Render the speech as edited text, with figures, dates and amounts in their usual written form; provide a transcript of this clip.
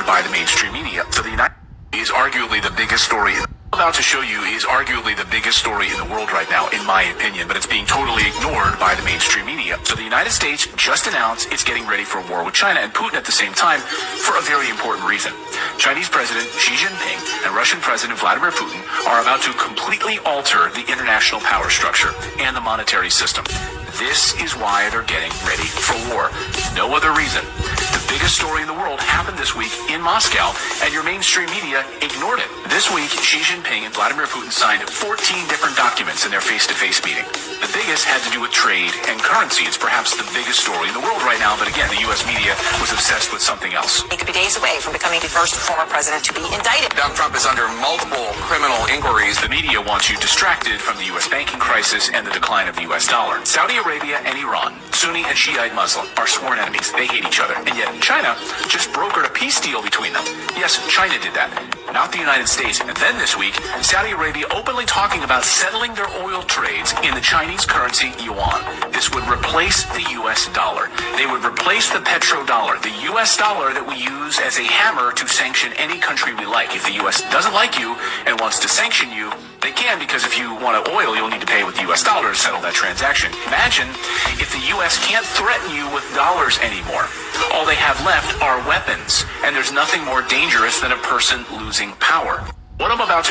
by the mainstream media. So the United States is arguably the biggest story about to show you is arguably the biggest story in the world right now, in my opinion, but it's being totally ignored by the mainstream media. So the United States just announced it's getting ready for a war with China and Putin at the same time for a very important reason. Chinese President Xi Jinping and Russian President Vladimir Putin are about to completely alter the international power structure and the monetary system. This is why they're getting ready for war. No other reason. The biggest story in the world happened this week in Moscow, and your mainstream media ignored it. This week, Xi Jinping and Vladimir Putin signed 14 different documents in their face-to-face meeting. The biggest had to do with trade and currency. It's perhaps the biggest story in the world right now, but again, the U.S. media was obsessed with something else. He could be days away from becoming the first former president to be indicted. Donald Trump is under multiple criminal inquiries. The media wants you distracted from the U.S. banking crisis and the decline of the U.S. dollar. Saudi Arabia and Iran, Sunni and Shiite Muslim, are sworn enemies. They hate each other. And yet China just brokered a peace deal between them. Yes, China did that, not the United States. And then this week, Saudi Arabia openly talking about settling their oil trades in the Chinese currency yuan. This would replace the U.S. dollar. They would replace the petrodollar, the U.S. dollar that we use as a hammer to sanction any country we like. If the U.S. doesn't like you and wants to sanction you, they can, because if you want oil, you'll need to pay with the U.S. dollar to settle that transaction. Imagine if the U.S. can't threaten you with dollars anymore. All they have left are weapons, and there's nothing more dangerous than a person losing power. What I'm about to